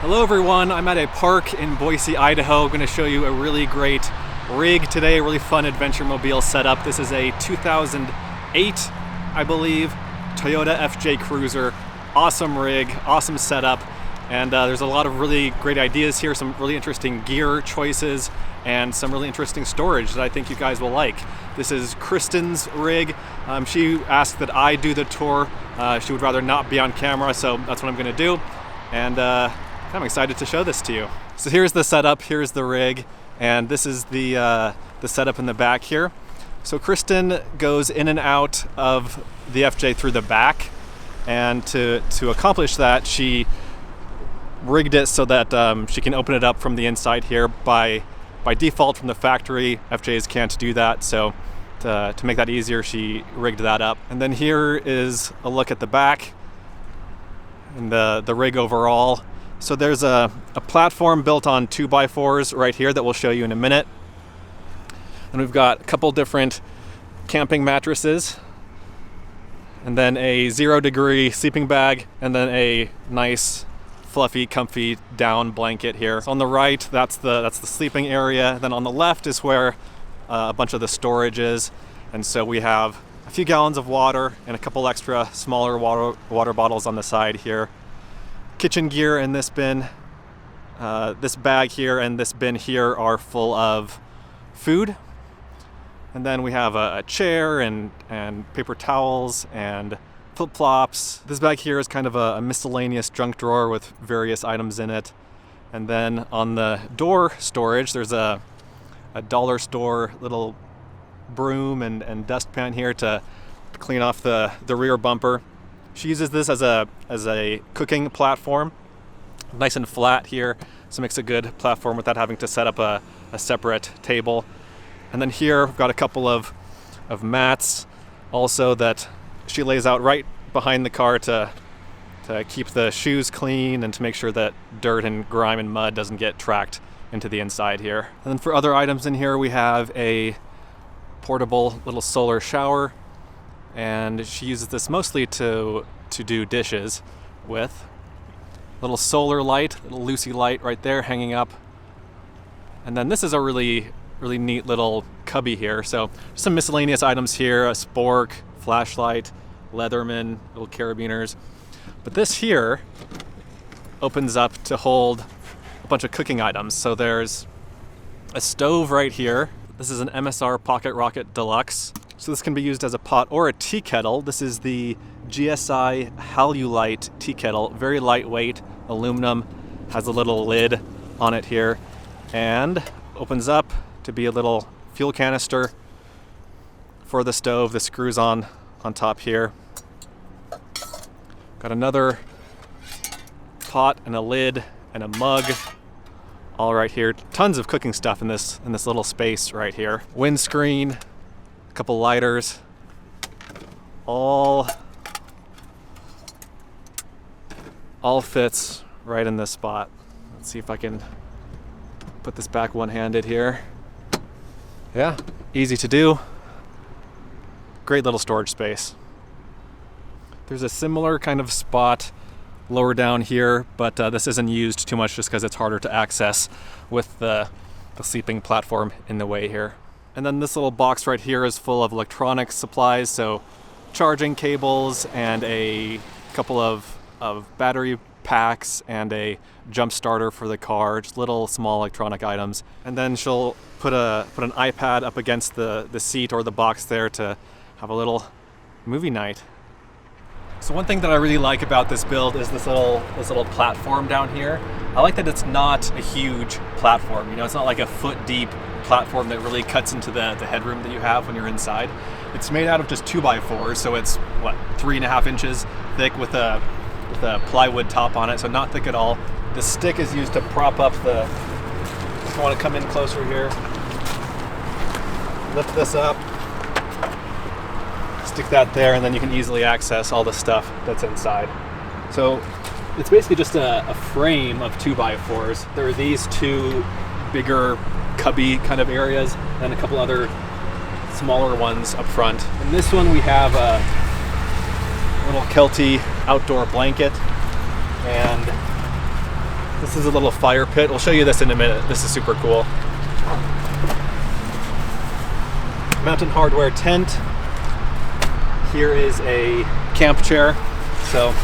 Hello everyone, I'm at a park in Boise, Idaho. I'm going to show you a really great rig today, a really fun adventure mobile setup. This is a 2008, I believe, Toyota FJ Cruiser. Awesome rig, awesome setup, and there's a lot of really great ideas here, some really interesting gear choices, and some really interesting storage that I think you guys will like. This is Kristin's rig. She asked that I do the tour. She would rather not be on camera, so that's what I'm going to do. And I'm excited to show this to you. So here's the setup, here's the rig, and this is the setup in the back here. So Kristin goes in and out of the FJ through the back, and to accomplish that, she rigged it so that she can open it up from the inside here. By default from the factory, FJs can't do that, so to make that easier, she rigged that up. And then here is a look at the back and the rig overall. So there's a platform built on 2x4s right here that we'll show you in a minute. And we've got a couple different camping mattresses, and then a 0-degree sleeping bag, and then a nice fluffy, comfy down blanket here. So on the right, that's the sleeping area. Then on the left is where a bunch of the storage is. And so we have a few gallons of water and a couple extra smaller water bottles on the side here. Kitchen gear in this bin. This bag here and this bin here are full of food. And then we have a chair and paper towels and flip-flops. This bag here is kind of a miscellaneous junk drawer with various items in it. And then on the door storage, there's a dollar store little broom and dustpan here to clean off the rear bumper. She uses this as a cooking platform, nice and flat here, so it makes a good platform without having to set up a separate table. And then here we've got a couple of mats also that she lays out right behind the car to keep the shoes clean and to make sure that dirt and grime and mud doesn't get tracked into the inside here. And then for other items in here, we have a portable little solar shower, and she uses this mostly to do dishes with. Little solar light, little Lucy light right there hanging up. And then this is a really neat little cubby here. So some miscellaneous items here, a spork, flashlight, Leatherman, little carabiners. But this here opens up to hold a bunch of cooking items. So there's a stove right here. This is an MSR Pocket Rocket Deluxe. So this can be used as a pot or a tea kettle. This is the GSI Halulite tea kettle, very lightweight, aluminum, has a little lid on it here, and opens up to be a little fuel canister for the stove. The screws on top here. Got another pot and a lid and a mug all right here. Tons of cooking stuff in this little space right here. Windscreen, a couple lighters, all fits right in this spot. Let's see if I can put this back one-handed here. Yeah, easy to do. Great little storage space. There's a similar kind of spot lower down here, but this isn't used too much just because it's harder to access with the sleeping platform in the way here. And then this little box right here is full of electronics supplies, so charging cables and a couple of battery packs and a jump starter for the car, just little small electronic items. And then she'll put an iPad up against the seat or the box there to have a little movie night. So one thing that I really like about this build is this little platform down here. I like that it's not a huge platform. You know, it's not like a foot deep platform that really cuts into the headroom that you have when you're inside. It's made out of just 2x4s, so it's 3.5 inches thick with a plywood top on it, so not thick at all. The stick is used to prop up the. If you want to come in closer here, lift this up, stick that there, and then you can easily access all the stuff that's inside. So it's basically just a frame of 2x4s. There are these two bigger cubby kind of areas and a couple other smaller ones up front. In this one we have a little Kelty outdoor blanket and This is a little fire pit. We'll show you this in a minute. This is super cool. Mountain hardware tent. Here is a camp chair. So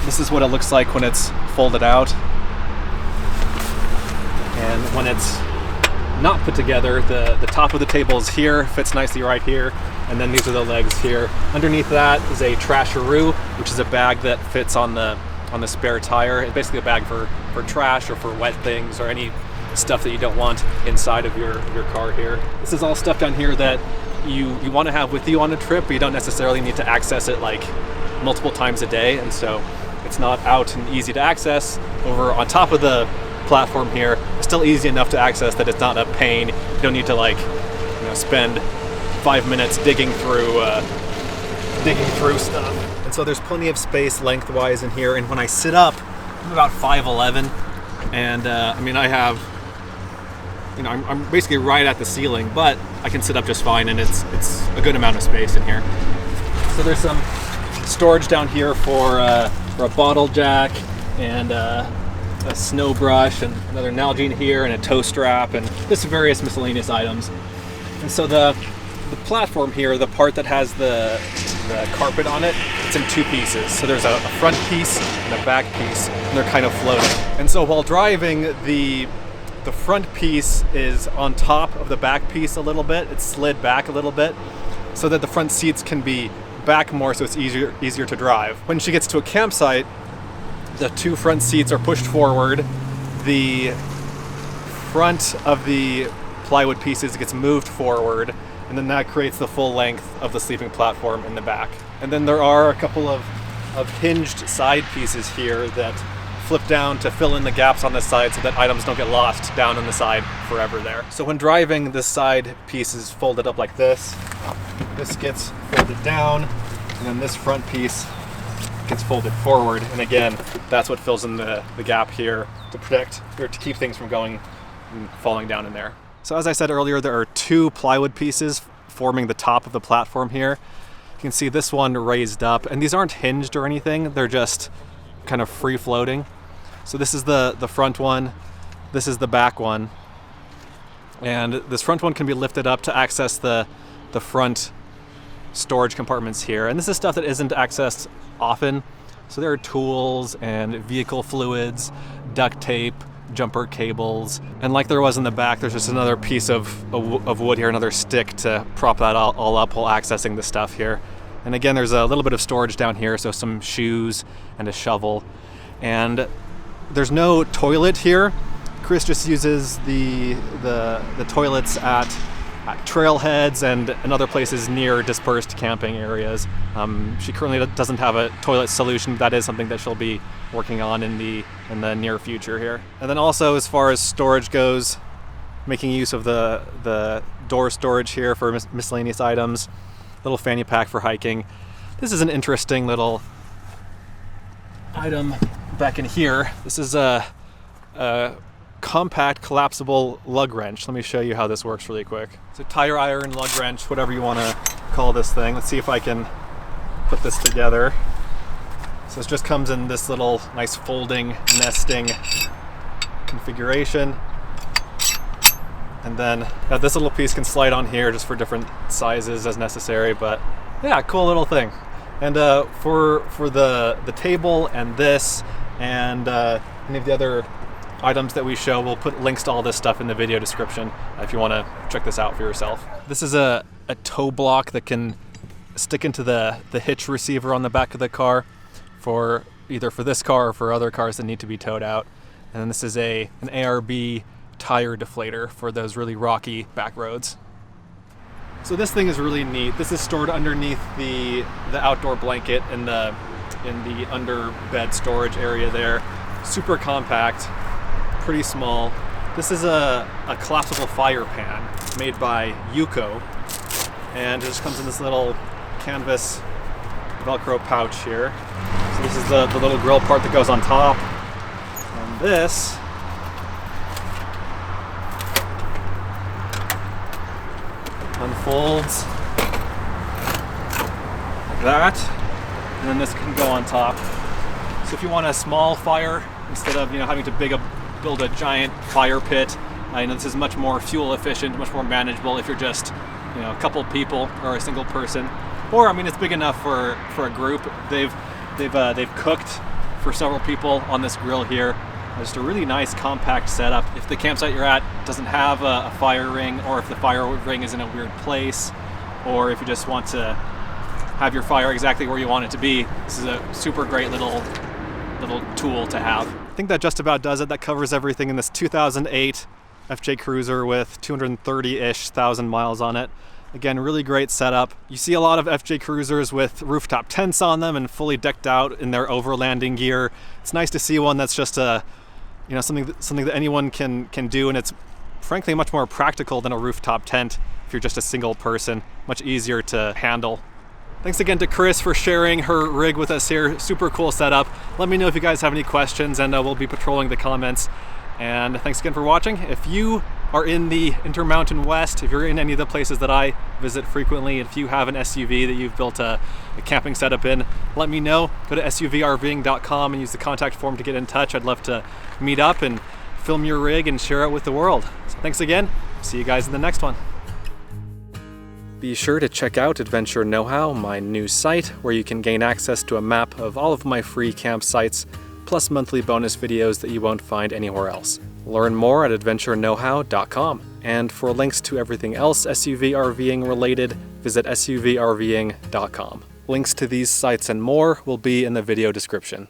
this is what it looks like when it's folded out. And when it's not put together, the top of the table is here, fits nicely right here, and then these are the legs here. Underneath that is a trasharoo, which is a bag that fits on the spare tire. It's basically a bag for trash or for wet things or any stuff that you don't want inside of your car here. This is all stuff down here that you want to have with you on a trip, but you don't necessarily need to access it like multiple times a day, and so it's not out and easy to access. Over on top of the platform here, it's still easy enough to access that it's not a pain. You don't need to spend 5 minutes digging through stuff. And so there's plenty of space lengthwise in here, and when I sit up, I'm about 5'11", and I have, I'm basically right at the ceiling, but I can sit up just fine, and it's a good amount of space in here. So there's some storage down here for a bottle jack and a snow brush and another Nalgene here and a toe strap and just various miscellaneous items. And so the platform here, the part that has the carpet on it, it's in two pieces. So there's a front piece and a back piece, and they're kind of floating. And so while driving, the front piece is on top of the back piece a little bit. It's slid back a little bit so that the front seats can be back more, so it's easier to drive. When she gets to a campsite, the two front seats are pushed forward. The front of the plywood pieces gets moved forward, and then that creates the full length of the sleeping platform in the back. And then there are a couple of hinged side pieces here that flip down to fill in the gaps on the side so that items don't get lost down on the side forever there. So when driving, this side piece is folded up like this. This gets folded down, and then this front piece gets folded forward, and again, that's what fills in the gap here to protect or to keep things from going and falling down in there. So as I said earlier, there are two plywood pieces forming the top of the platform here. You can see this one raised up, and these aren't hinged or anything, they're just kind of free floating. So this is the front one, this is the back one, and this front one can be lifted up to access the front storage compartments here. And this is stuff that isn't accessed often. So there are tools and vehicle fluids, duct tape, jumper cables, and like there was in the back, there's just another piece of wood here, another stick to prop that all up while accessing the stuff here. And again, there's a little bit of storage down here, so some shoes and a shovel. And there's no toilet here. Chris just uses the toilets at trailheads and other places near dispersed camping areas. She currently doesn't have a toilet solution. That is something that she'll be working on in the near future here. And then also, as far as storage goes, making use of the door storage here for miscellaneous items, little fanny pack for hiking. This is an interesting little item back in here. This is a compact collapsible lug wrench. Let me show you how this works really quick. It's a tire iron, lug wrench, whatever you want to call this thing. Let's see if I can put this together. So it just comes in this little nice folding, nesting configuration. And then this little piece can slide on here just for different sizes as necessary, but yeah, cool little thing. And for the table and this and any of the other items that we show, we'll put links to all this stuff in the video description if you want to check this out for yourself. This is a tow block that can stick into the hitch receiver on the back of the car for either for this car or for other cars that need to be towed out. And then this is an ARB tire deflator for those really rocky back roads. So this thing is really neat. This is stored underneath the outdoor blanket in the under bed storage area there. Super compact, pretty small. This is a collapsible fire pan made by Yuko, and it just comes in this little canvas Velcro pouch here. So this is the little grill part that goes on top, and this unfolds like that, and then this can go on top. So if you want a small fire instead of having to build a giant fire pit. This is much more fuel efficient, much more manageable if you're just a couple people or a single person. Or it's big enough for a group. They've cooked for several people on this grill here. Just a really nice compact setup. If the campsite you're at doesn't have a fire ring, or if the fire ring is in a weird place, or if you just want to have your fire exactly where you want it to be, this is a super great little tool to have. I think that just about does it. That covers everything in this 2008 FJ Cruiser with 230-ish thousand miles on it. Again, really great setup. You see a lot of FJ Cruisers with rooftop tents on them and fully decked out in their overlanding gear. It's nice to see one that's just something that anyone can do, and it's frankly much more practical than a rooftop tent if you're just a single person. Much easier to handle. Thanks again to Chris for sharing her rig with us here. Super cool setup. Let me know if you guys have any questions, and we'll be patrolling the comments. And thanks again for watching. If you are in the Intermountain West, if you're in any of the places that I visit frequently, if you have an SUV that you've built a camping setup in, let me know. Go to suvrving.com and use the contact form to get in touch. I'd love to meet up and film your rig and share it with the world. So thanks again. See you guys in the next one. Be sure to check out Adventure Know-How, my new site, where you can gain access to a map of all of my free campsites, plus monthly bonus videos that you won't find anywhere else. Learn more at adventureknowhow.com. And for links to everything else SUV RVing related, visit suvrving.com. Links to these sites and more will be in the video description.